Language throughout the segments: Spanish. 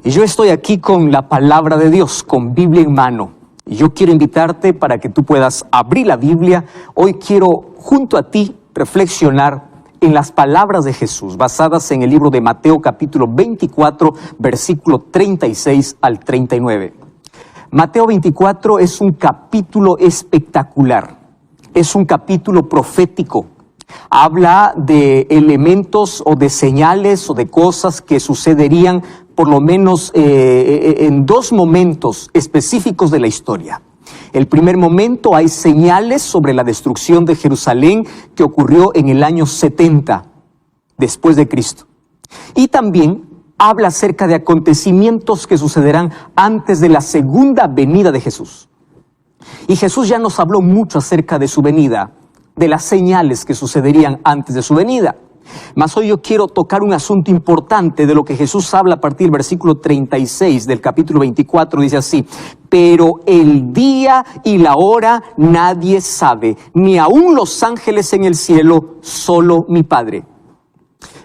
Y yo estoy aquí con la palabra de Dios, con Biblia en mano. Y yo quiero invitarte para que tú puedas abrir la Biblia. Hoy quiero, junto a ti, reflexionar en las palabras de Jesús, basadas en el libro de Mateo capítulo 24, versículo 36 al 39. Mateo 24 es un capítulo espectacular, es un capítulo profético. Habla de elementos o de señales o de cosas que sucederían por lo menos en dos momentos específicos de la historia. El primer momento, hay señales sobre la destrucción de Jerusalén que ocurrió en el año 70 después de Cristo. Y también habla acerca de acontecimientos que sucederán antes de la segunda venida de Jesús. Y Jesús ya nos habló mucho acerca de su venida, de las señales que sucederían antes de su venida. Mas hoy yo quiero tocar un asunto importante de lo que Jesús habla a partir del versículo 36 del capítulo 24. Dice así: pero el día y la hora nadie sabe, ni aun los ángeles en el cielo, solo mi Padre.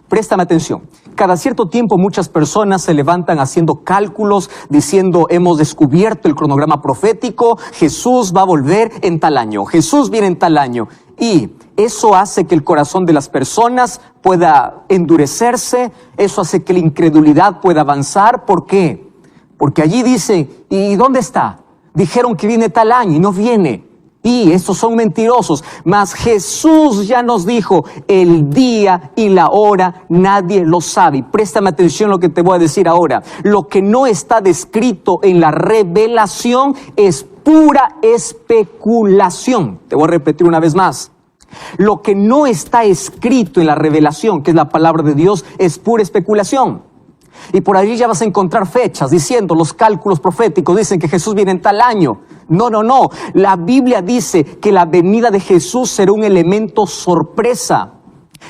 Préstame atención. Cada cierto tiempo muchas personas se levantan haciendo cálculos, diciendo: hemos descubierto el cronograma profético, Jesús va a volver en tal año, Jesús viene en tal año. Y eso hace que el corazón de las personas pueda endurecerse, eso hace que la incredulidad pueda avanzar. ¿Por qué? Porque allí dice: ¿y dónde está? Dijeron que viene tal año y no viene. Y estos son mentirosos. Mas Jesús ya nos dijo: el día y la hora nadie lo sabe. Y préstame atención a lo que te voy a decir ahora. Lo que no está descrito en la revelación es pura especulación. Te voy a repetir una vez más. Lo que no está escrito en la revelación, que es la palabra de Dios, es pura especulación. Y por allí ya vas a encontrar fechas diciendo, los cálculos proféticos dicen que Jesús viene en tal año. No. La Biblia dice que la venida de Jesús será un elemento sorpresa.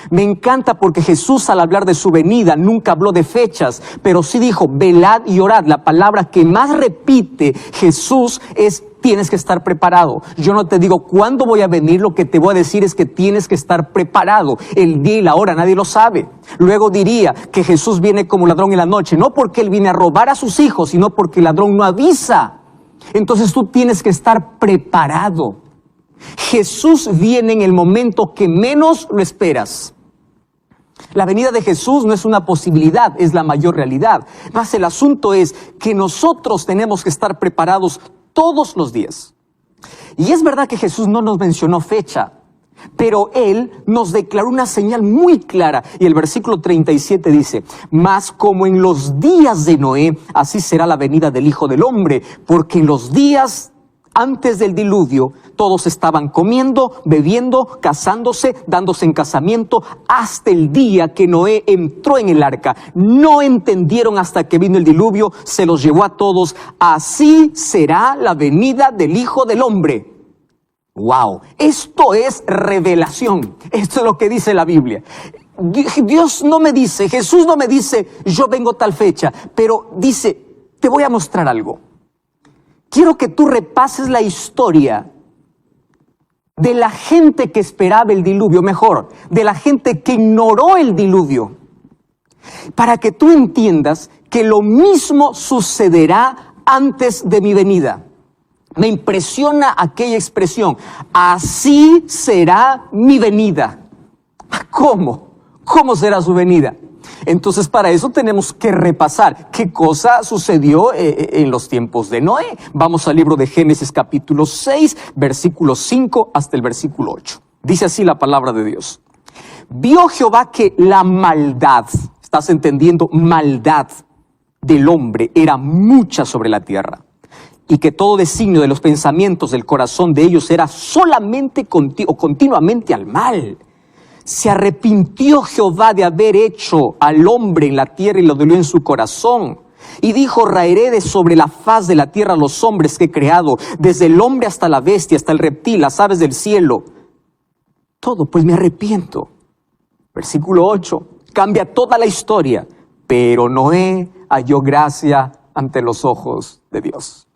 Me encanta porque Jesús, al hablar de su venida, nunca habló de fechas, pero sí dijo: velad y orad. La palabra que más repite Jesús es: tienes que estar preparado. Yo no te digo cuándo voy a venir, lo que te voy a decir es que tienes que estar preparado. El día y la hora nadie lo sabe. Luego diría que Jesús viene como ladrón en la noche, no porque Él viene a robar a sus hijos, sino porque el ladrón no avisa. Entonces tú tienes que estar preparado. Jesús viene en el momento que menos lo esperas. La venida de Jesús no es una posibilidad, es la mayor realidad. Más el asunto es que nosotros tenemos que estar preparados todos los días. Y es verdad que Jesús no nos mencionó fecha, pero Él nos declaró una señal muy clara. Y el versículo 37 dice: mas como en los días de Noé, así será la venida del Hijo del Hombre, porque en los días antes del diluvio, todos estaban comiendo, bebiendo, casándose, dándose en casamiento, hasta el día que Noé entró en el arca. No entendieron hasta que vino el diluvio, se los llevó a todos. Así será la venida del Hijo del Hombre. ¡Wow! Esto es revelación. Esto es lo que dice la Biblia. Dios no me dice, Jesús no me dice: yo vengo tal fecha, pero dice: te voy a mostrar algo. Quiero que tú repases la historia de la gente que esperaba el diluvio, mejor, de la gente que ignoró el diluvio, para que tú entiendas que lo mismo sucederá antes de mi venida. Me impresiona aquella expresión: así será mi venida. ¿Cómo? ¿Cómo será su venida? Entonces, para eso tenemos que repasar qué cosa sucedió en los tiempos de Noé. Vamos al libro de Génesis capítulo 6, versículo 5 hasta el versículo 8. Dice así la palabra de Dios: vio Jehová que la maldad, ¿estás entendiendo? Maldad del hombre era mucha sobre la tierra, y que todo designio de los pensamientos del corazón de ellos era solamente continuamente al mal. Se arrepintió Jehová de haber hecho al hombre en la tierra y lo dolió en su corazón. Y dijo: raeré de sobre la faz de la tierra a los hombres que he creado, desde el hombre hasta la bestia, hasta el reptil, las aves del cielo. Todo, pues me arrepiento. Versículo 8, cambia toda la historia. Pero Noé halló gracia ante los ojos de Dios.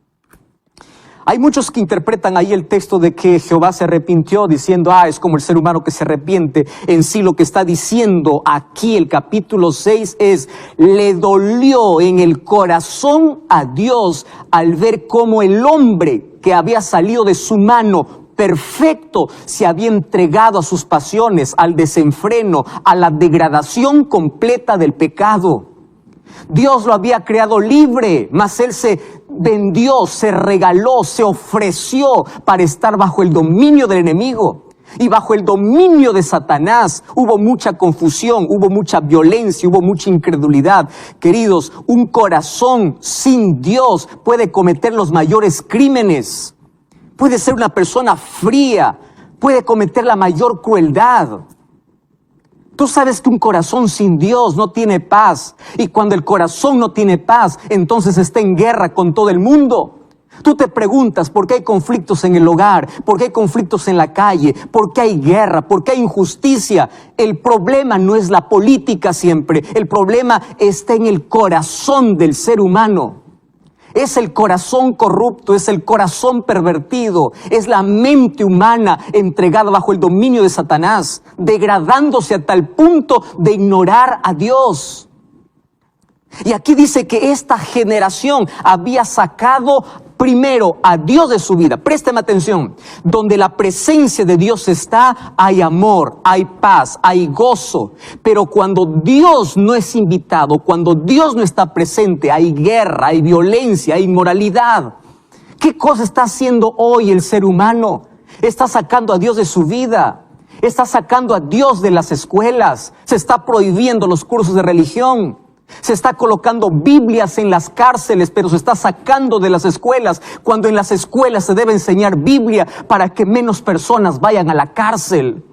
Hay muchos que interpretan ahí el texto de que Jehová se arrepintió diciendo, es como el ser humano que se arrepiente. En sí lo que está diciendo aquí el capítulo 6 es, le dolió en el corazón a Dios al ver cómo el hombre que había salido de su mano perfecto se había entregado a sus pasiones, al desenfreno, a la degradación completa del pecado. Dios lo había creado libre, mas Él se vendió, se regaló, se ofreció para estar bajo el dominio del enemigo. Y bajo el dominio de Satanás hubo mucha confusión, hubo mucha violencia, hubo mucha incredulidad. Queridos, un corazón sin Dios puede cometer los mayores crímenes. Puede ser una persona fría, puede cometer la mayor crueldad. Tú sabes que un corazón sin Dios no tiene paz. Y cuando el corazón no tiene paz, entonces está en guerra con todo el mundo. Tú te preguntas por qué hay conflictos en el hogar, por qué hay conflictos en la calle, por qué hay guerra, por qué hay injusticia. El problema no es la política siempre, el problema está en el corazón del ser humano. Es el corazón corrupto, es el corazón pervertido, es la mente humana entregada bajo el dominio de Satanás, degradándose a tal punto de ignorar a Dios. Y aquí dice que esta generación había sacado primero a Dios de su vida. Présteme atención. Donde la presencia de Dios está, hay amor, hay paz, hay gozo. Pero cuando Dios no es invitado, cuando Dios no está presente, hay guerra, hay violencia, hay inmoralidad. ¿Qué cosa está haciendo hoy el ser humano? Está sacando a Dios de su vida. Está sacando a Dios de las escuelas. Se está prohibiendo los cursos de religión. Se está colocando Biblias en las cárceles, pero se está sacando de las escuelas, cuando en las escuelas se debe enseñar Biblia para que menos personas vayan a la cárcel.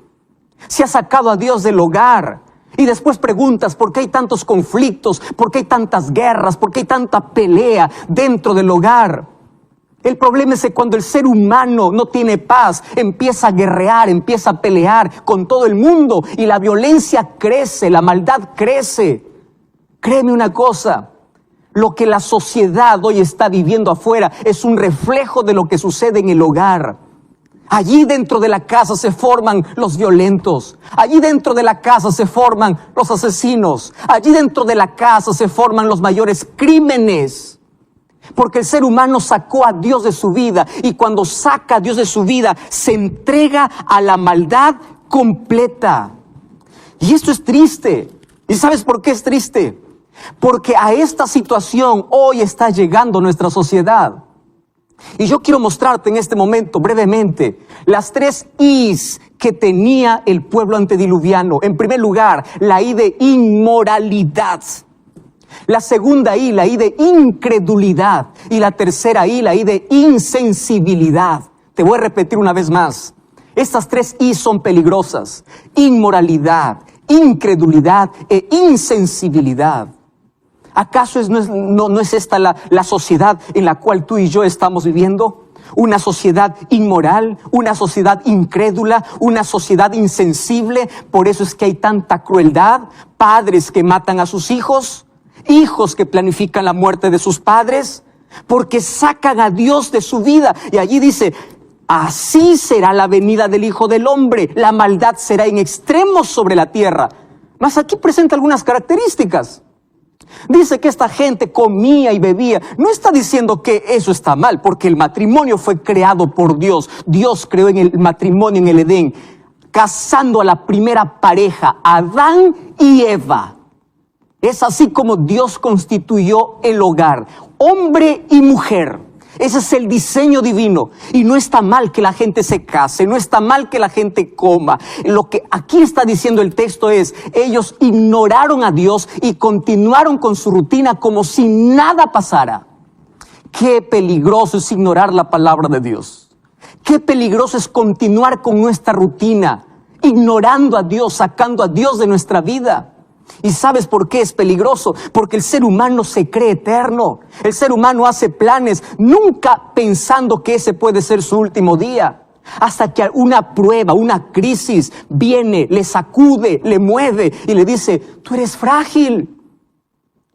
Se ha sacado a Dios del hogar. Y después preguntas por qué hay tantos conflictos, por qué hay tantas guerras, por qué hay tanta pelea dentro del hogar. El problema es que cuando el ser humano no tiene paz, empieza a guerrear, empieza a pelear con todo el mundo y la violencia crece, la maldad crece. Créeme una cosa, lo que la sociedad hoy está viviendo afuera es un reflejo de lo que sucede en el hogar. Allí dentro de la casa se forman los violentos. Allí dentro de la casa se forman los asesinos. Allí dentro de la casa se forman los mayores crímenes. Porque el ser humano sacó a Dios de su vida. Y cuando saca a Dios de su vida, se entrega a la maldad completa. Y esto es triste. ¿Y sabes por qué es triste? Porque a esta situación hoy está llegando nuestra sociedad. Y yo quiero mostrarte en este momento brevemente las 3 I's que tenía el pueblo antediluviano. En primer lugar, la I de inmoralidad. La segunda I, la I de incredulidad. Y la tercera I, la I de insensibilidad. Te voy a repetir una vez más. Estas 3 I son peligrosas. Inmoralidad, incredulidad e insensibilidad. ¿Acaso no es esta la sociedad en la cual tú y yo estamos viviendo? Una sociedad inmoral, una sociedad incrédula, una sociedad insensible. Por eso es que hay tanta crueldad, padres que matan a sus hijos, hijos que planifican la muerte de sus padres, porque sacan a Dios de su vida. Y allí dice, así será la venida del Hijo del Hombre, la maldad será en extremo sobre la tierra. Mas aquí presenta algunas características. Dice que esta gente comía y bebía. No está diciendo que eso está mal, porque el matrimonio fue creado por Dios. Dios creó en el matrimonio en el Edén, casando a la primera pareja, Adán y Eva. Es así como Dios constituyó el hogar, hombre y mujer. Ese es el diseño divino. Y no está mal que la gente se case, no está mal que la gente coma. Lo que aquí está diciendo el texto es, ellos ignoraron a Dios y continuaron con su rutina como si nada pasara. Qué peligroso es ignorar la palabra de Dios. Qué peligroso es continuar con nuestra rutina, ignorando a Dios, sacando a Dios de nuestra vida. ¿Y sabes por qué es peligroso? Porque el ser humano se cree eterno. El ser humano hace planes, nunca pensando que ese puede ser su último día. Hasta que una prueba, una crisis viene, le sacude, le mueve y le dice, tú eres frágil.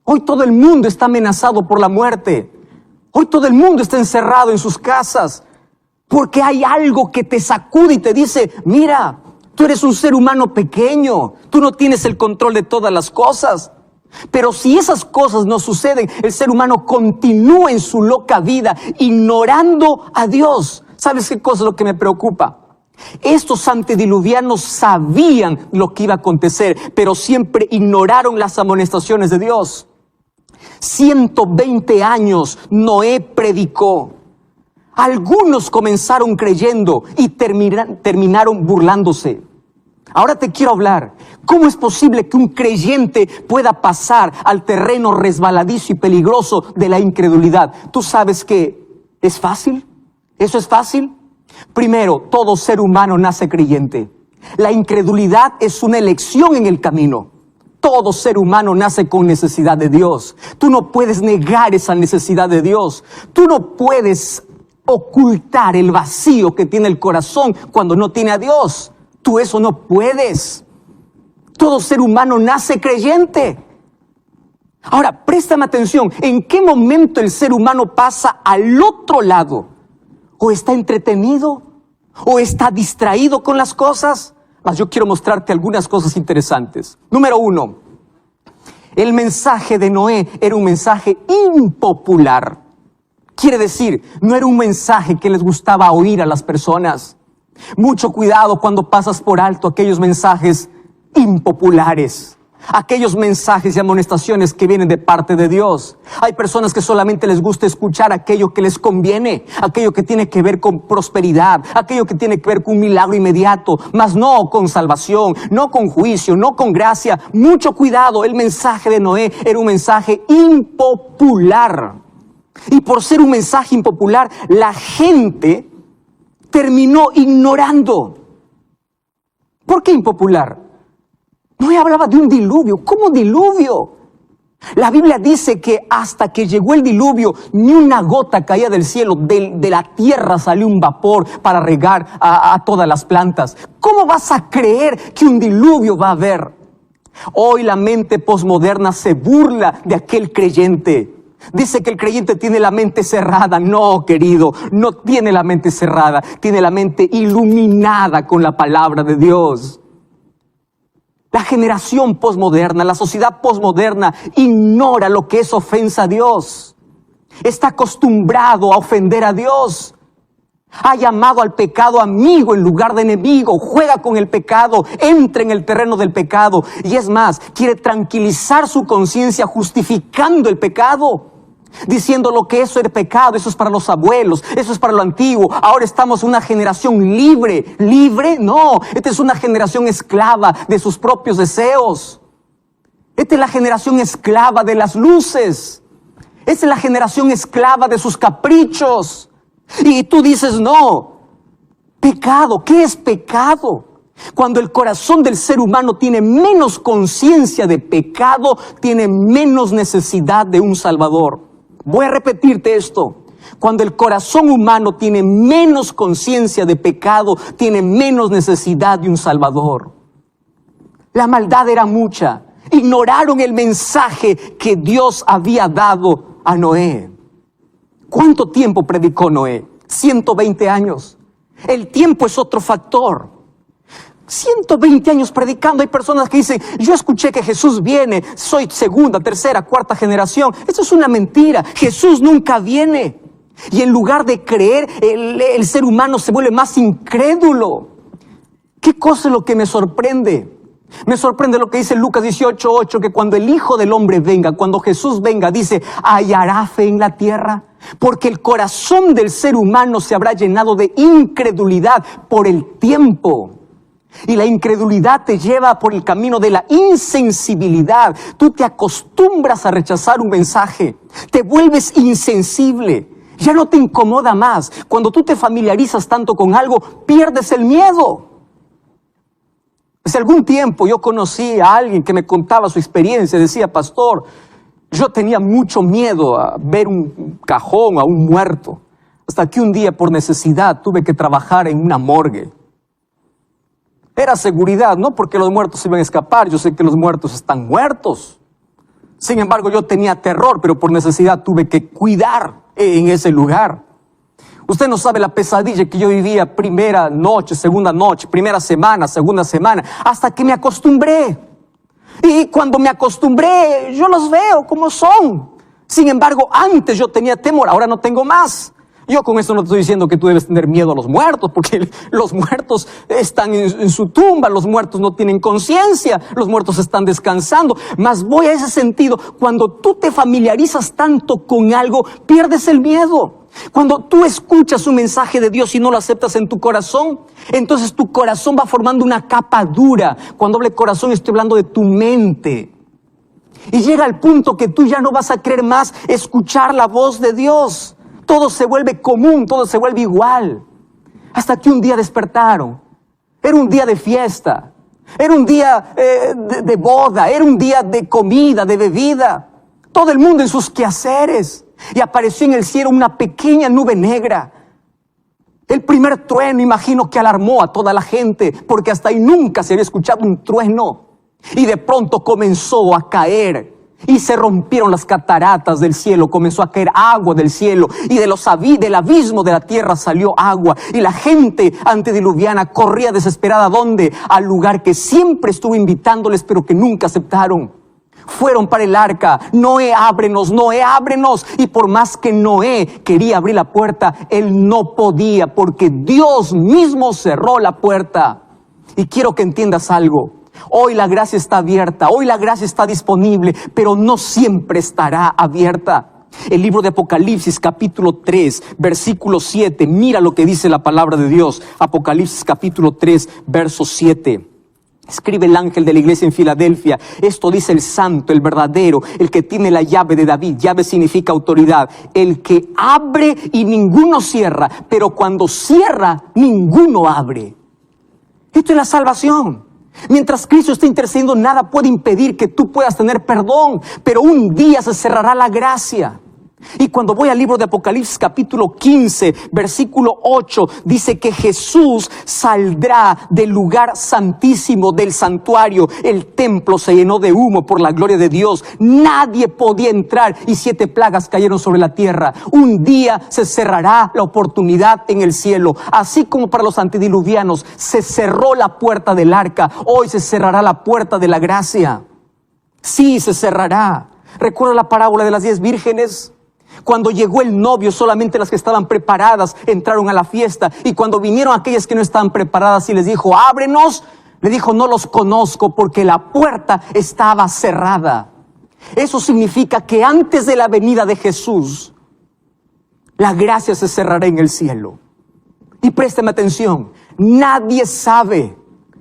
Hoy todo el mundo está amenazado por la muerte. Hoy todo el mundo está encerrado en sus casas porque hay algo que te sacude y te dice, mira, tú eres un ser humano pequeño, tú no tienes el control de todas las cosas. Pero si esas cosas no suceden, el ser humano continúa en su loca vida, ignorando a Dios. ¿Sabes qué cosa es lo que me preocupa? Estos antediluvianos sabían lo que iba a acontecer, pero siempre ignoraron las amonestaciones de Dios. 120 años Noé predicó. Algunos comenzaron creyendo y terminaron burlándose. Ahora te quiero hablar. ¿Cómo es posible que un creyente pueda pasar al terreno resbaladizo y peligroso de la incredulidad? ¿Tú sabes que es fácil? ¿Eso es fácil? Primero, todo ser humano nace creyente. La incredulidad es una elección en el camino. Todo ser humano nace con necesidad de Dios. Tú no puedes negar esa necesidad de Dios. Tú no puedes ocultar el vacío que tiene el corazón cuando no tiene a Dios. Tú eso no puedes. Todo ser humano nace creyente. Ahora, préstame atención. ¿En qué momento el ser humano pasa al otro lado? ¿O está entretenido? ¿O está distraído con las cosas? Mas yo quiero mostrarte algunas cosas interesantes. Número 1. El mensaje de Noé era un mensaje impopular. Quiere decir, no era un mensaje que les gustaba oír a las personas. Mucho cuidado cuando pasas por alto aquellos mensajes impopulares. Aquellos mensajes y amonestaciones que vienen de parte de Dios. Hay personas que solamente les gusta escuchar aquello que les conviene, aquello que tiene que ver con prosperidad, aquello que tiene que ver con un milagro inmediato, mas no con salvación, no con juicio, no con gracia. Mucho cuidado, el mensaje de Noé era un mensaje impopular. Y por ser un mensaje impopular, la gente terminó ignorando. ¿Por qué impopular? Noé hablaba de un diluvio. ¿Cómo diluvio? La Biblia dice que hasta que llegó el diluvio, ni una gota caía del cielo. De la tierra salió un vapor para regar a todas las plantas. ¿Cómo vas a creer que un diluvio va a haber? Hoy la mente posmoderna se burla de aquel creyente. Dice que el creyente tiene la mente cerrada. No, querido, no tiene la mente cerrada. Tiene la mente iluminada con la palabra de Dios. La generación posmoderna, la sociedad posmoderna ignora lo que es ofensa a Dios. Está acostumbrado a ofender a Dios. Ha llamado al pecado amigo en lugar de enemigo. Juega con el pecado, entra en el terreno del pecado. Y es más, quiere tranquilizar su conciencia justificando el pecado. Diciendo lo que eso es pecado, eso es para los abuelos, eso es para lo antiguo. Ahora estamos en una generación libre. ¿Libre? No, esta es una generación esclava de sus propios deseos. Esta es la generación esclava de las luces. Esta es la generación esclava de sus caprichos. Y tú dices, no, pecado, ¿qué es pecado? Cuando el corazón del ser humano tiene menos conciencia de pecado, tiene menos necesidad de un Salvador. Voy a repetirte esto. Cuando el corazón humano tiene menos conciencia de pecado, tiene menos necesidad de un Salvador. La maldad era mucha. Ignoraron el mensaje que Dios había dado a Noé. ¿Cuánto tiempo predicó Noé? 120 años. El tiempo es otro factor. 120 años predicando. Hay personas que dicen, yo escuché que Jesús viene, soy segunda, tercera, cuarta generación. Eso es una mentira. Jesús nunca viene. Y en lugar de creer, el ser humano se vuelve más incrédulo. ¿Qué cosa es lo que me sorprende? Me sorprende lo que dice Lucas 18:8, que cuando el Hijo del Hombre venga, cuando Jesús venga, dice, ¿hallará fe en la tierra? Porque el corazón del ser humano se habrá llenado de incredulidad por el tiempo. Y la incredulidad te lleva por el camino de la insensibilidad. Tú te acostumbras a rechazar un mensaje. Te vuelves insensible. Ya no te incomoda más. Cuando tú te familiarizas tanto con algo, pierdes el miedo. Hace algún tiempo yo conocí a alguien que me contaba su experiencia. Decía, pastor, yo tenía mucho miedo a ver un cajón, a un muerto. Hasta que un día por necesidad tuve que trabajar en una morgue. Era seguridad, no porque los muertos iban a escapar. Yo sé que los muertos están muertos. Sin embargo, yo tenía terror, pero por necesidad tuve que cuidar en ese lugar. Usted no sabe la pesadilla que yo vivía primera noche, primera semana, segunda semana, hasta que me acostumbré. Y cuando me acostumbré, yo los veo como son. Sin embargo, antes yo tenía temor, ahora no tengo más. Yo con esto no te estoy diciendo que tú debes tener miedo a los muertos, porque los muertos están en su tumba, los muertos no tienen conciencia, los muertos están descansando. Mas voy a ese sentido, cuando tú te familiarizas tanto con algo, pierdes el miedo. Cuando tú escuchas un mensaje de Dios y no lo aceptas en tu corazón, entonces tu corazón va formando una capa dura. Cuando hablo de corazón estoy hablando de tu mente. Y llega al punto que tú ya no vas a querer más escuchar la voz de Dios. Todo se vuelve común, todo se vuelve igual. Hasta que un día despertaron. Era un día de fiesta. Era un día de boda. Era un día de comida, de bebida. Todo el mundo en sus quehaceres. Y apareció en el cielo una pequeña nube negra. El primer trueno, imagino que alarmó a toda la gente, porque hasta ahí nunca se había escuchado un trueno. Y de pronto comenzó a caer. Y se rompieron las cataratas del cielo, comenzó a caer agua del cielo, y del abismo de la tierra salió agua, y la gente antediluviana corría desesperada. ¿A dónde? Al lugar que siempre estuvo invitándoles, pero que nunca aceptaron. Fueron para el arca. Noé, ábrenos, Noé, ábrenos. Y por más que Noé quería abrir la puerta, él no podía, porque Dios mismo cerró la puerta. Y quiero que entiendas algo. Hoy la gracia está abierta, hoy la gracia está disponible, pero no siempre estará abierta. El libro de Apocalipsis capítulo 3, versículo 7, mira lo que dice la palabra de Dios. Apocalipsis capítulo 3, verso 7. Escribe el ángel de la iglesia en Filadelfia. Esto dice el santo, el verdadero, el que tiene la llave de David. Llave significa autoridad. El que abre y ninguno cierra, pero cuando cierra, ninguno abre. Esto es la salvación. Mientras Cristo está intercediendo, nada puede impedir que tú puedas tener perdón, pero un día se cerrará la gracia. Y cuando voy al libro de Apocalipsis capítulo 15, versículo 8, dice que Jesús saldrá del lugar santísimo, del santuario. El templo se llenó de humo por la gloria de Dios. Nadie podía entrar y 7 plagas cayeron sobre la tierra. Un día se cerrará la oportunidad en el cielo. Así como para los antediluvianos se cerró la puerta del arca, hoy se cerrará la puerta de la gracia. Sí, se cerrará. ¿Recuerda la parábola de las 10 vírgenes? Cuando llegó el novio, solamente las que estaban preparadas entraron a la fiesta. Y cuando vinieron aquellas que no estaban preparadas y les dijo, ábrenos, le dijo, no los conozco, porque la puerta estaba cerrada. Eso significa que antes de la venida de Jesús, la gracia se cerrará en el cielo. Y présteme atención, nadie sabe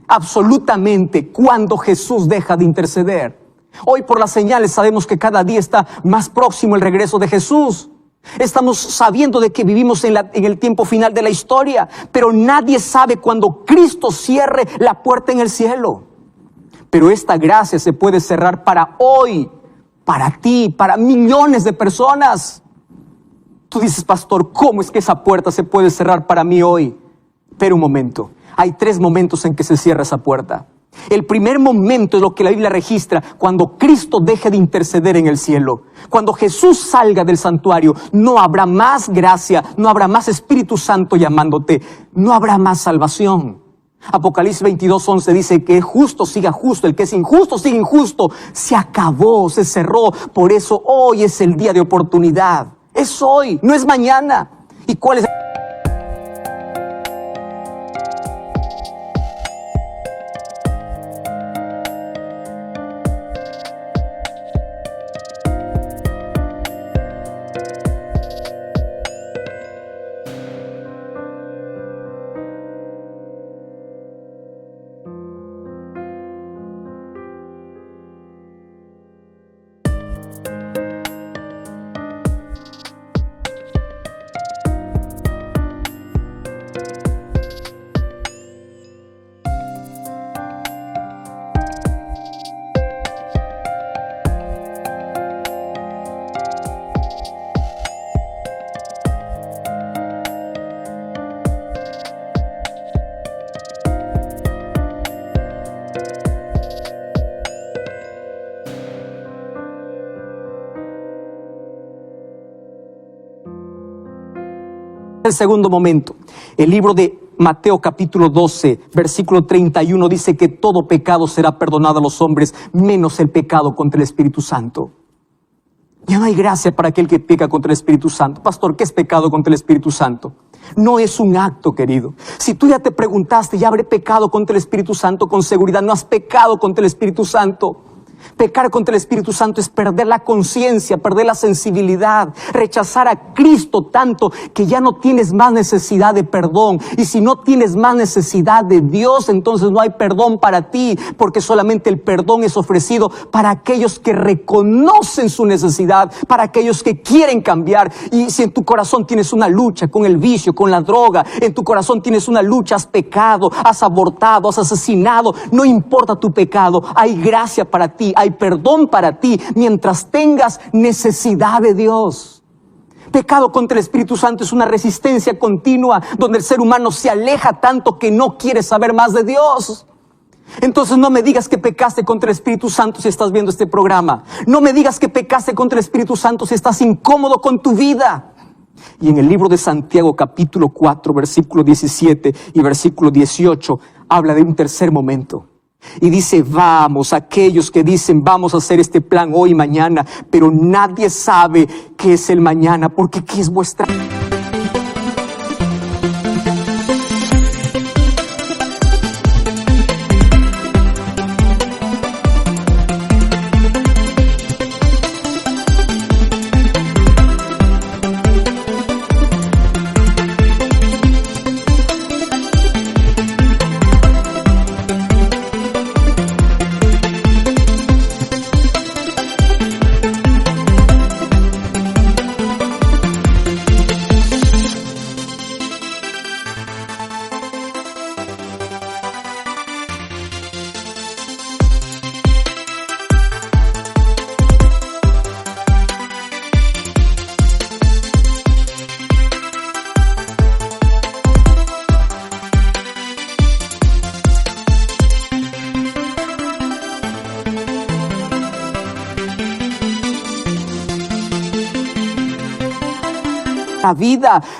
absolutamente cuándo Jesús deja de interceder. Hoy por las señales sabemos que cada día está más próximo el regreso de Jesús. Estamos sabiendo de que vivimos en el tiempo final de la historia, pero nadie sabe cuándo Cristo cierre la puerta en el cielo. Pero esta gracia se puede cerrar para hoy, para ti, para millones de personas. Tú dices, pastor, ¿cómo es que esa puerta se puede cerrar para mí hoy? Pero un momento, hay 3 momentos en que se cierra esa puerta. El primer momento es lo que la Biblia registra, cuando Cristo deje de interceder en el cielo. Cuando Jesús salga del santuario, no habrá más gracia, no habrá más Espíritu Santo llamándote, no habrá más salvación. Apocalipsis 22:11 dice que el justo siga justo, el que es injusto siga injusto. Se acabó, se cerró. Por eso hoy es el día de oportunidad. Es hoy, no es mañana. ¿Y cuál es? El segundo momento, el libro de Mateo capítulo 12, versículo 31 dice que todo pecado será perdonado a los hombres, menos el pecado contra el Espíritu Santo. Ya no hay gracia para aquel que peca contra el Espíritu Santo. Pastor, ¿qué es pecado contra el Espíritu Santo? No es un acto, querido. Si tú ya te preguntaste, ¿ya habré pecado contra el Espíritu Santo? Con seguridad no has pecado contra el Espíritu Santo. Pecar contra el Espíritu Santo es perder la conciencia, perder la sensibilidad, rechazar a Cristo tanto que ya no tienes más necesidad de perdón. Y si no tienes más necesidad de Dios, entonces no hay perdón para ti, porque solamente el perdón es ofrecido para aquellos que reconocen su necesidad, para aquellos que quieren cambiar. Y si en tu corazón tienes una lucha con el vicio, con la droga, en tu corazón tienes una lucha, has pecado, has abortado, has asesinado, no importa tu pecado, hay gracia para ti. Hay perdón para ti mientras tengas necesidad de Dios. Pecado contra el Espíritu Santo es una resistencia continua donde el ser humano se aleja tanto que no quiere saber más de Dios. Entonces no me digas que pecaste contra el Espíritu Santo si estás viendo este programa. No me digas que pecaste contra el Espíritu Santo si estás incómodo con tu vida. Y en el libro de Santiago capítulo 4 versículo 17 y versículo 18 habla de un tercer momento. Y dice, vamos, aquellos que dicen vamos a hacer este plan hoy y mañana, pero nadie sabe qué es el mañana, porque ¿qué es vuestra?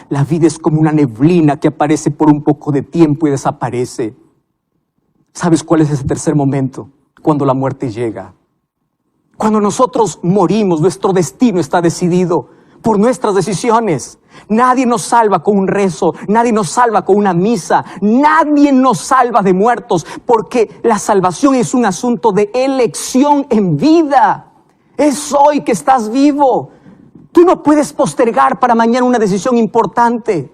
La vida es como una neblina que aparece por un poco de tiempo y desaparece. ¿Sabes cuál es ese tercer momento? Cuando la muerte llega. Cuando nosotros morimos, nuestro destino está decidido por nuestras decisiones. Nadie nos salva con un rezo, nadie nos salva con una misa, nadie nos salva de muertos, porque la salvación es un asunto de elección en vida. Es hoy que estás vivo. Tú no puedes postergar para mañana una decisión importante.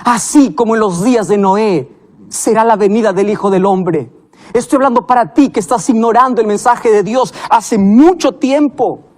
Así como en los días de Noé, será la venida del Hijo del Hombre. Estoy hablando para ti que estás ignorando el mensaje de Dios hace mucho tiempo.